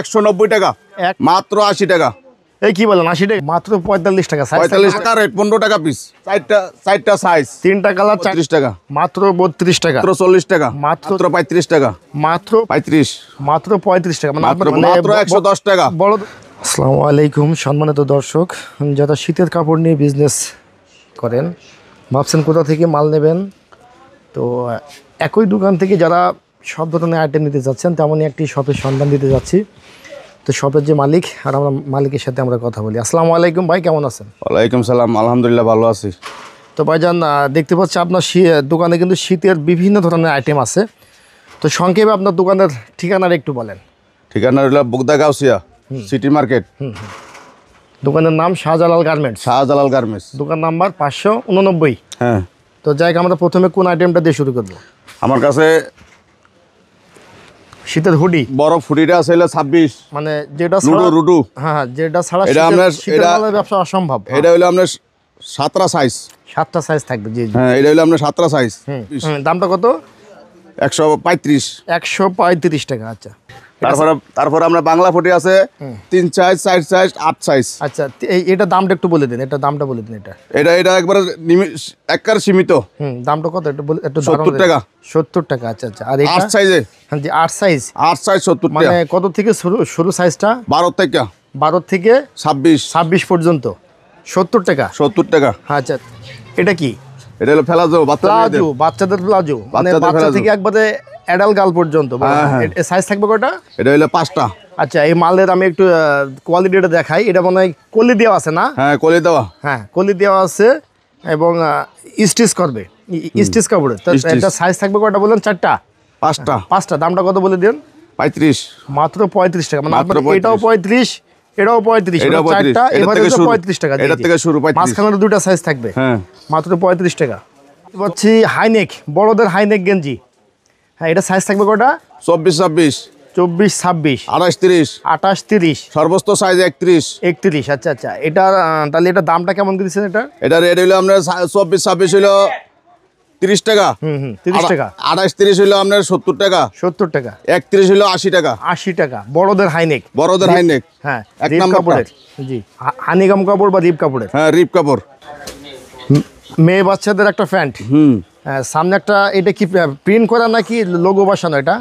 190 টাকা, মাত্র 80 টাকা। এই কি বলেন 80 টাকা? মাত্র 45 টাকা। 45 টাকা রেট, 15 টাকা পিস। চারটা সাইজ, 3টা কালার, 30 টাকা, মাত্র 32 টাকা, মাত্র 40 টাকা, মাত্র 35 টাকা, মাত্র 35, মাত্র 35 টাকা, মাত্র 110 টাকা। বড়। আসসালামু আলাইকুম সম্মানিত দর্শক, যারা শীতের কাপড় নিয়ে বিজনেস করেন, ভাবছেন কোথা থেকে মাল নেবেন, তো একই দোকান থেকে যারা সব ধরনের আইটেম নিতে যাচ্ছেন, তেমনই একটি শপের সন্ধান দিতে যাচ্ছি। তো শপের যে মালিক, আর আমরা মালিকের সাথে আমরা কথা বলি। আসসালামু আলাইকুম ভাই, কেমন আছেন? ওয়ালাইকুম সালাম, আলহামদুলিল্লাহ ভালো আছি। তো ভাইজান, দেখতে পাচ্ছি আপনার দোকানে কিন্তু শীতের বিভিন্ন ধরনের আইটেম আছে। তো সংক্ষেপে আপনার দোকানের ঠিকানাটা একটু বলেন। ঠিকানা হলো বোগদা গাউসিয়া সিটি মার্কেট। দোকানের নাম শাহজালাল গার্মেন্টস। শাহজালাল গার্মেন্টস, দোকান নাম্বার 589। হ্যাঁ। তো যাই, আমরা প্রথমে কোন আইটেমটা দিয়ে শুরু করবো? আমার কাছে শীতের হুডি, বড় ফুটিটা আছে 26, মানে যেটা রুডু। হ্যাঁ, যেটা ছাড়া এটা আপনার শীতের মালের ব্যবসা অসম্ভব। এটা হলো আপনার 7টা সাইজ। 7টা সাইজ থাকবে, জি জি। হ্যাঁ, এটা হলো আপনার 7টা সাইজ। দামটা কত? 135। 135 টাকা। আচ্ছা, তারপরে আমরা বাংলা ফুটি আছে 3 সাইজ, 4 সাইজ, 8 সাইজ। আচ্ছা, এটা দামটা একটু বলে দিন, এটা দামটা বলে দিন। এটা একবারে একবার সীমিত। দামটা কত একটু 70 টাকা। 70 টাকা। আচ্ছা আচ্ছা। আর এটা 8 সাইজে? হ্যাঁ জি, 8 সাইজ। 8 সাইজ 70 টাকা। মানে কত থেকে শুরু সাইজটা? 12 থেকে 26 পর্যন্ত 70 টাকা। 70 টাকা। আচ্ছা, এটা কি? এটা হলো প্লাজো, বাচ্চাদের প্লাজো, মানে বাচ্চাদের বাচ্চা প্লাজো। থেকে একবারে অ্যাডাল্ট গার্ল পর্যন্ত। সাইজ থাকবে কয়টা? এটা হলো 5টা। আচ্ছা, এই মালের আমি একটু কোয়ালিটিটা দেখাই। এটা মনে হয় কলি দেওয়া আছে না? হ্যাঁ, কলি দেওয়া। হ্যাঁ, কলি দেওয়া আছে এবং স্টিচ করবে, স্টিচ কাপড়ে। তো এটা সাইজ থাকবে কয়টা বলেন? 4টা? 5টা। দামটা কত বলে দেন? 35। মাত্র 35 টাকা। মানে এটাও 35, এটাও 35, 4টা, এবারে 35 টাকা। এটা থেকে শুরু 35। মাঝখানে 2টা সাইজ থাকবে। হ্যাঁ, মাত্র 35 টাকা। বলছি হাইনেক, বড়দের হাইনেক গেঞ্জি। হ্যাঁ, এটা সাইজ থাকবে কয়টা? 24, 26, 24, 26, 28, 30, 28, 30, সর্বোচ্চ সাইজ 31। 31। আচ্ছা আচ্ছা। এটা তাহলে এটা দামটা কেমন দিচ্ছেন? এটা রেট হইলো আপনার 24, 26 হইলো 30 টাকা। 30 টাকা। 28, 30 হইলো আপনার 70 টাকা। 70 টাকা। 31 হইলো 80 টাকা। 80 টাকা। বড়দের হাইনেক, বড়দের হাইনেক। হ্যাঁ, এক রিপ নাম্বার কাপড়ের। জি, হানিকম কাপড় বা রিপ কাপড়ের। হ্যাঁ, রিপ কাপড়। মেয়ে বাচ্চাদের একটা প্যান্ট। সামনে একটা, এটা কি প্রিন্ট করা নাকি লোগো বসানো? এটা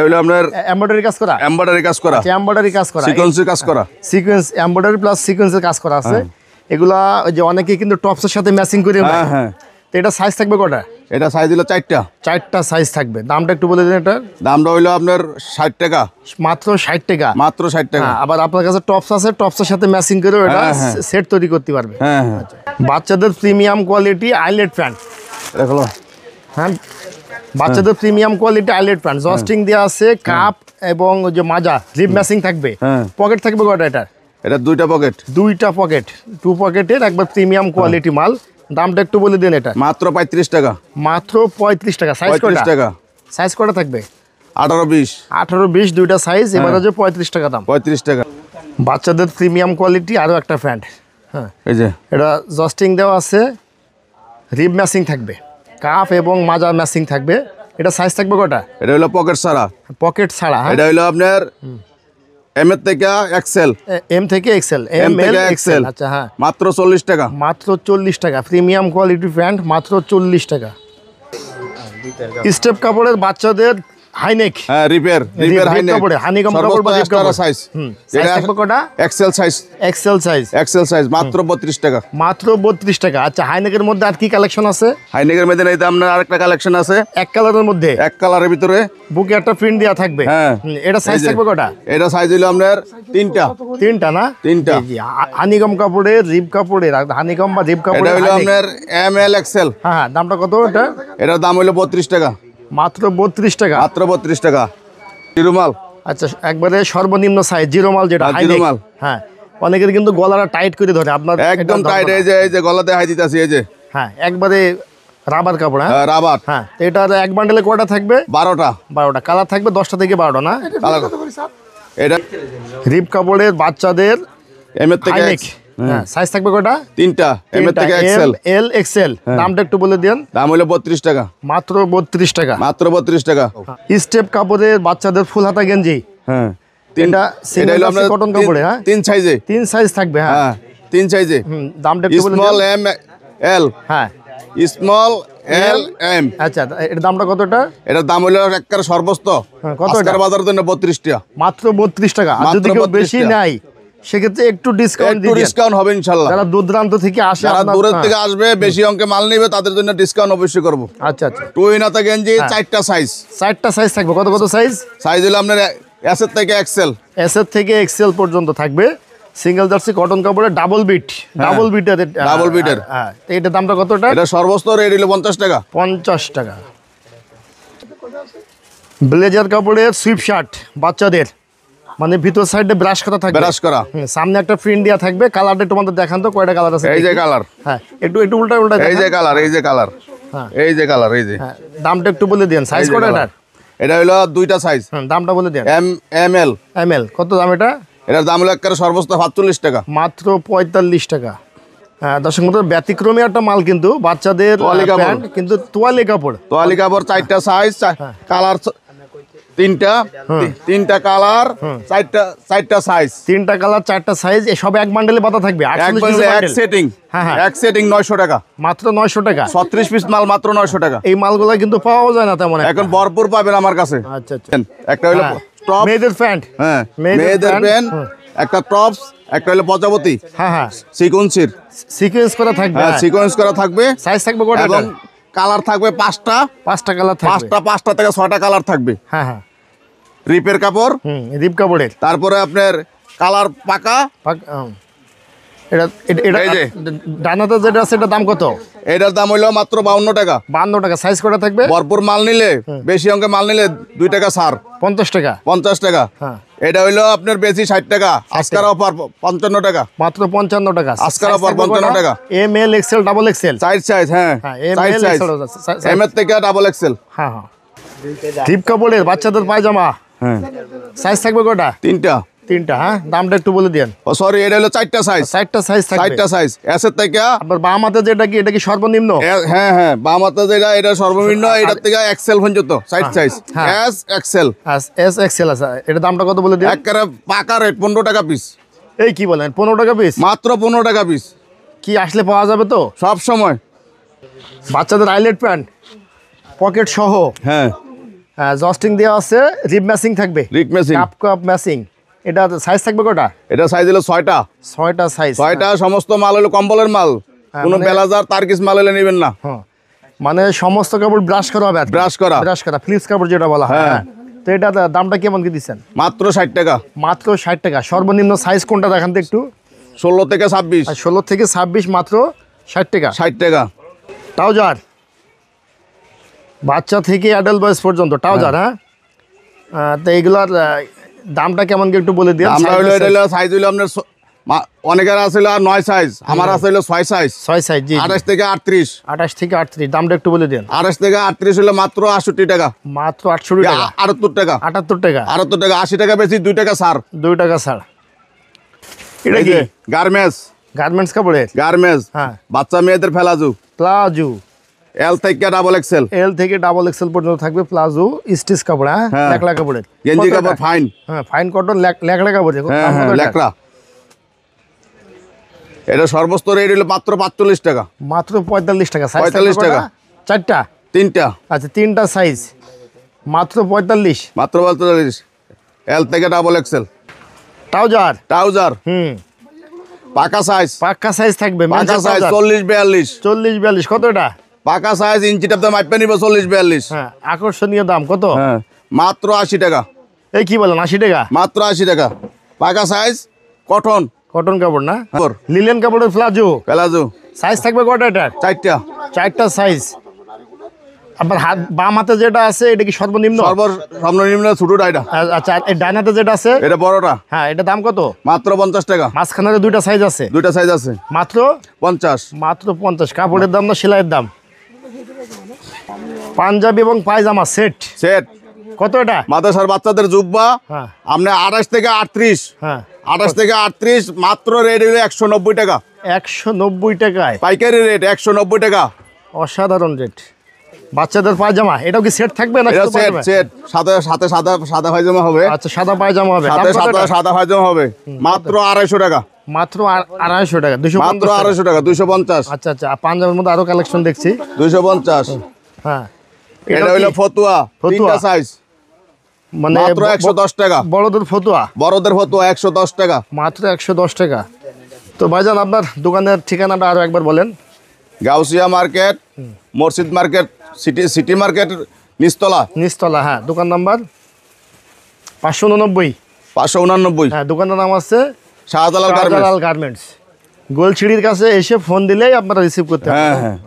হইলো আপনার এমব্রয়ডারি কাজ করা। এমব্রয়ডারি কাজ করা, এমব্রয়ডারি কাজ করা, সিকোয়েন্সের কাজ করা, সিকোয়েন্স এমব্রয়ডারি প্লাস সিকোয়েন্সের কাজ করা আছে। এগুলা ওই যে অনেকে কিন্তু টপসের সাথে ম্যাচিং করে। হ্যাঁ হ্যাঁ। তো এটা সাইজ থাকবে কটা? এটা সাইজ হলো 4টা। 4টা সাইজ থাকবে। দামটা একটু বলে দিন। এটা দামটা হইলো আপনার 60 টাকা। মাত্র 60 টাকা। মাত্র 60 টাকা। আবার আপনার কাছে টপস আছে, টপসের সাথে ম্যাচিং করে এটা সেট তৈরি করতে পারবে। হ্যাঁ হ্যাঁ। বাচ্চাদের প্রিমিয়াম কোয়ালিটি আইলেট প্যান্ট। দেখো, হ্যাঁ, বাচ্চাদের প্রিমিয়াম কোয়ালিটি আইলেট প্যান্ট, জস্টিং দেওয়া আছে, কাপ এবং যে মাজা লিপ ম্যাচিং থাকবে। পকেট থাকবে কয়টা? এটা 2টা পকেট। 2টা পকেট, 2 পকেটের একবার প্রিমিয়াম কোয়ালিটি মাল। দামটা একটু বলে দিন। এটা মাত্র 35 টাকা। মাত্র 35 টাকা। সাইজ কয়টা? 35 টাকা। সাইজ কয়টা থাকবে? 18, 20। 18, 20 2টা সাইজ। এবার হচ্ছে 35 টাকা দাম। 35 টাকা। বাচ্চাদের প্রিমিয়াম কোয়ালিটি আরও একটা প্যান্ট। হ্যাঁ, এই যে এটা জস্টিং দেওয়া আছে, রিব ম্যাচিং থাকবে, কাপ এবং মাজা ম্যাচিং থাকবে। এটা সাইজ থাকবে কয়টা? এটা হলো পকেট ছাড়া। পকেট ছাড়া। এটা হলো আপনার এম এর থেকে এক্সেল। এম থেকে এক্সেল, এম এল এক্সেল। আচ্ছা, হ্যাঁ, মাত্র 40 টাকা। মাত্র 40 টাকা। প্রিমিয়াম কোয়ালিটি প্যান্ট, মাত্র 40 টাকা। স্টেপ কাপড়ের বাচ্চাদের হাইনেক। হ্যাঁ, রিপেয়ার হাইনেক কাপড়ে, হানিকম কাপড় বা রিপ কাপড়। সাইজ। সাইজ থাকবে কয়টা? XL size. XL size. XL size মাত্র 32 টাকা। মাত্র 32 টাকা। আচ্ছা, হাইনেকের মধ্যে আর কি কালেকশন আছে? হাইনেকের মধ্যে এই আপনার আরেকটা কালেকশন আছে, এক কালারের মধ্যে, এক কালারের ভিতরে বুকে একটা প্রিন্ট দেওয়া থাকবে। হ্যাঁ, এটা সাইজ থাকবে কয়টা? এটা সাইজ হলো আপনার 3টা। 3টা না? 3টা। হানিকম কাপড়ের, রিপ কাপড়ের, হানিকম বা রিপ কাপড়ের। এটা হলো আপনার এম এল এক্সেল। হ্যাঁ, দামটা কত? এটার দাম হলো 32 টাকা। মাত্র 32 টাকা। মাত্র 32 টাকা। জিরোমাল। আচ্ছা, একবারে সর্বনিম্ন সাইজ জিরোমাল, যেটা জিরোমাল। হ্যাঁ, অনেকের কিন্তু গলাটা টাইট করে ধরে। আপনার একদম টাইট। এই যে গলাতে হাই দিতেছি। এই যে, হ্যাঁ, একবারে রাবার কাপড়। হ্যাঁ, রাবার। হ্যাঁ, তো এটার এক বান্ডেলে কয়টা থাকবে? 12টা। 12টা কালার থাকবে, 10টা থেকে 12টা না? এটা রিপ কাপড়ের বাচ্চাদের এম এর থেকে হ্যাঁ, সাইজ থাকবে কয়টা? 3টা। এম এর থেকে এক্সেল, এল এক্সেল। দামটা একটু বলে দেন। দাম হলো 32 টাকা। মাত্র 32 টাকা। মাত্র 32 টাকা। স্টেপ কাপড়ের বাচ্চাদের ফুল হাতা গেঞ্জি। হ্যাঁ, এটা সিঙ্গেল জার্সি কটন কাপড়ে, হ্যাঁ তিন সাইজে, তিন সাইজ থাকবে, হ্যাঁ হ্যাঁ তিন সাইজে, দামটা একটু বলে স্মল দিন। এম এল, হ্যাঁ স্মল এল এম। আচ্ছা, এর দামটা কতটা? এটার দাম হলো একবারে সর্বোচ্চ কত আজকের বাজারের জন্য 32 টাকা, মাত্র 32 টাকা। আর মাত্র যদি কেউ 32 বেশি টাকা। নাই সেক্ষেত্রে একটু ডিসকাউন্ট একটু দিবেন। ডিসকাউন্ট হবে ইনশাআল্লাহ। যারা দূর দূরান্ত থেকে আসে, যারা আপনার- দূরের হ্যাঁ। থেকে আসবে, বেশি অঙ্কে মাল নিবে, তাদের জন্য ডিসকাউন্ট অবশ্যই করব। আচ্ছা আচ্ছা, টুইনাতা গেঞ্জি 4টা সাইজ, 4টা সাইজ থাকবে। কত কত সাইজ? সাইজ হলো আপনার এস এর থেকে এক্সেল, এস এর থেকে এক্সেল পর্যন্ত থাকবে। সিঙ্গেল জার্সি কটন কাপড়ে ডাবল বিট, ডাবল বিটের, ডাবল বিটের। হ্যাঁ, তো এটার দামটা কতটা? এটা সর্বোচ্চ রেট হলো 50 টাকা। 50 টাকা। ব্লেজার কাপড়ের সুইপ শার্ট বাচ্চাদের, মানে ভিতর সাইডে ব্রাশ করা থাকবে, ব্রাশ করা, সামনে একটা প্রিন্ট দেওয়া থাকবে। কালারটা তোমাদের দেখান তো, কয়টা কালার আছে? এই যে কালার, হ্যাঁ একটু একটু উল্টা উল্টা এই যে কালার, এই যে কালার, হ্যাঁ এই যে কালার, এই যে হ্যাঁ, দামটা একটু বলে দেন। সাইজ এই যে কত কালার। এটার? এটা হলো 2টা সাইজ, দামটা বলে দেন। M L. কত দাম এটা? এটার দাম হলো একবারে সর্বোচ্চ 45 টাকা, মাত্র 45 টাকা। হ্যাঁ দর্শক মতো ব্যতিক্রমী একটা মাল, কিন্তু বাচ্চাদের তোয়ালি কাপড়। প্যান্ট, কিন্তু তোয়ালি কাপড়। তোয়ালি কাপড় 4টা সাইজ, কালার 3টা কালার, 4টা সাইজ, 3টা কালার 4টা সাইজ, সব এক বান্ডেলে বাতা থাকবে। 48 পিসের এক বান্ডেল। সেটিং, হ্যাঁ, হ্যাঁ। এক সেটিং 900 টাকা, মাত্র 900 টাকা। 36 পিস মাল মাত্র 900 টাকা। এই মালগুলা কিন্তু পাওয়া যায় না তেমন একটা। এখন ভরপুর পাবেন আমার কাছে। আচ্ছা আচ্ছা, একটা হলো হ্যাঁ। টপ, মেয়েদের প্যান্ট, হ্যাঁ মেয়েদের মেয়েদের প্যান্ট, প্যান্ট, একটা টপস, একটা হলো পচাপতি হ্যাঁ হ্যাঁ, সিকোয়েন্সের, সিকোয়েন্স করা থাকবে। হ্যাঁ সিকোয়েন্স করা থাকবে। সাইজ থাকবে কত? এবং কালার থাকবে 5টা, 5টা কালার থাকবে। 5টা থেকে 6টা কালার থাকবে। হ্যাঁ হ্যাঁ, রিপের কাপড়, রিপ কাপড়ের। তারপরে আপনার কালার পাকা। এটা এটা এই যে। ডানাতে যেটা আছে এটার দাম কত? এটার দাম হইলো মাত্র 52 টাকা। 52 টাকা। সাইজ কটা থাকবে? ভরপুর মাল নিলে, বেশি অঙ্কে মাল নিলে 2 টাকা ছাড়, 50 টাকা। 50 টাকা। হ্যাঁ, এটা হইলো আপনার বেশি 60 টাকা, আজকার অফার 55 টাকা, মাত্র 55 টাকা। আজকাল অফার 55 টাকা। M L XL double XL. 4 size, হ্যাঁ হ্যাঁ, 4 ML সাইজ, XL এম এর থেকে ডাবল এক্সেল। হ্যাঁ হ্যাঁ, রিপ কাপড়ের বাচ্চাদের পায়জামা, হ্যাঁ সাইজ থাকবে কটা? 3টা। হ্যাঁ, দামটা একটু বলে দেন। ও সরি, এটা হলো 4টা সাইজ, 4টা সাইজ থাকবে। 4টা সাইজ। এস এর থেকে, আপনার বাম হাতে যেটা কি, এটা কি সর্বনিম্ন? হ্যাঁ হ্যাঁ, বাম হাতে যেটা, এটা সর্বনিম্ন, এটার থেকে এক্সেল পর্যন্ত 4 সাইজ, হ্যাঁ। S Excel. এস এক্সেল আছে। এটা দামটা কত বলে দেন? একবারে পাকা রেট 15 টাকা পিস, এই কি বলেন, 15 টাকা পিস? মাত্র 15 টাকা পিস, কি আসলে পাওয়া যাবে তো? সব সময়। বাচ্চাদের আইলেট প্যান্ট, পকেট সহ, হ্যাঁ জস্টিং দেওয়া আছে, রিপ ম্যাচিং থাকবে, রিক মেশিন। Cup cup matching. এটা সাইজ থাকবে কটা? এটা সাইজ হলো 6টা। 6টা সাইজ। 6টা। সমস্ত মাল হলো কম্বলের মাল, কোনো মানে- বেলাজার তারকিস মাল হলে নেবেন না। হ্যাঁ, মানে সমস্ত কাপড় ব্রাশ করা হবে। ব্রাশ করা, ব্রাশ করা ফ্লিপস কাপড় যেটা বলা হয়। হ্যাঁ। হ্যাঁ। তো এটা দামটা কেমন কি দিচ্ছেন? মাত্র 60 টাকা। মাত্র 60 টাকা। সর্বনিম্ন সাইজ কোনটা দেখান তো একটু? 16 থেকে 26, আর 16 থেকে 26, মাত্র 60 টাকা। 60 টাকা। ট্রাউজার, বাচ্চা থেকে অ্যাডাল্ট বয়স পর্যন্ত ট্রাউজার। হ্যাঁ, তো এইগুলার দামটা কেমন কি একটু বলে দিন। আমরা হইলো, এটা হলো সাইজ হইলো আপনার অনেকের আছে হলো 9 সাইজ, আমার আছে হলো 6 সাইজ, 6 সাইজ। জি, 28 থেকে 38, 28 থেকে 38। দামটা একটু বলে দেন। 28 থেকে 38 হলো মাত্র 68 টাকা, মাত্র 68 টাকা। 78 টাকা, 78 টাকা। 78 টাকা, 80 টাকা বেশি, 2 টাকা ছাড়। 2 টাকা ছাড়। এটা এই কি যে গার্মেন্টস, গার্মেন্টস কাপড়ের? গার্মেন্টস, হ্যাঁ, বাচ্চা মেয়েদের ফেলাজু, প্লাজো, এল থেকে ডাবল এক্সেল, এল থেকে ডাবল এক্সেল পর্যন্ত থাকবে। প্লাজো স্টিচ কাপড়, হ্যাঁ, হ্যাঁ। লেকড়া কাপড়ের। গেঞ্জি কত কাপড় এটা? ফাইন, হ্যাঁ, ফাইন কটন লেকড়া কাপড়। হ্যাঁ হ্যাঁ লেকড়া। এটা সর্বোচ্চ রেট হলো মাত্র 45 টাকা, মাত্র 45 টাকা। সাইজ 45 টাকা। 4টা? 3টা, আচ্ছা, 3টা সাইজ, মাত্র 45। মাত্র 45। এল থেকে ডাবল এক্সেল। ট্রাউজার, ট্রাউজার পাকা সাইজ, পাক্কা সাইজ থাকবে। পাকা সাইজ 40-42, 40-42। কত এটা? পাকা সাইজ ইঞ্চিটা তো মাপে নিব 40-42। হ্যাঁ, আকর্ষণীয় দাম কত? হ্যাঁ মাত্র 80 টাকা, এই কি বলেন, 80 টাকা? মাত্র 80 টাকা। পাকা সাইজ কটন, কটন কাপড় না? কাপড় লিলেন কাপড়ের প্লাজো। প্লাজো। সাইজ থাকবে কটা এটা? 4টা। 4টা সাইজ। আপনার হাত বাম হাতে যেটা আছে এটা কি সর্বনিম্ন? সর্বনিম্ন ছোটটা এটা। আচ্ছা, আর এই ডান হাতে যেটা আছে? এটা বড়টা। হ্যাঁ, এটা দাম কত? মাত্র 50 টাকা। মাঝখানে 2টা সাইজ আছে? 2টা সাইজ আছে, মাত্র 50। মাত্র 50। কাপড়ের দাম না সেলাইয়ের দাম? পাঞ্জাবি এবং পায়জামা সেট সেট কত এটা? মাদ্রাসার বাচ্চাদের জুব্বা, হ্যাঁ আপনি 28 থেকে 38, হ্যাঁ, 28 থেকে 38, মাত্র রেট হলো 190 টাকা। 190 টাকায় পাইকারি রেট 190 টাকা। অসাধারণ রেট। বাচ্চাদের পায়জামা, এটাও কি সেট থাকবে না এটা শুধু সেট পায়জামা? সেট সাথে সাথে সাদা সাদা পায়জামা হবে, আচ্ছা, সাদা পায়জামা হবে, দাম সাথে কত সাদা এটা? সাদা পায়জামা হবে মাত্র 250 টাকা, মাত্র 250 টাকা, 250 মাত্র 250 টাকা, 250, আচ্ছা আচ্ছা। আর পাঞ্জাবের মধ্যে আরো কালেকশন দেখছি। 250। হ্যাঁ, এটা হলো ফতুয়া, তিনটা সাইজ, মানে মাত্র 110 টাকা। বড়দের ফতুয়া বড়দের ফতুয়া 110 টাকা, মাত্র 110 টাকা। তো ভাইজান আপনার দোকানের ঠিকানাটা আরো একবার বলেন। গাউসিয়া মার্কেট, মসজিদ মার্কেট, সিটি মার্কেট নিচতলা, নিচতলা, হ্যাঁ। দোকান নাম্বার 589। 589। হ্যাঁ, দোকানের নাম আছে শাহজালাল গার্মেন্টস। গার্মেন্টস। গোলছিড়ির কাছে এসে ফোন দিলেই আপনারা রিসিভ করতে হ্যাঁ পারবেন। হ্যাঁ।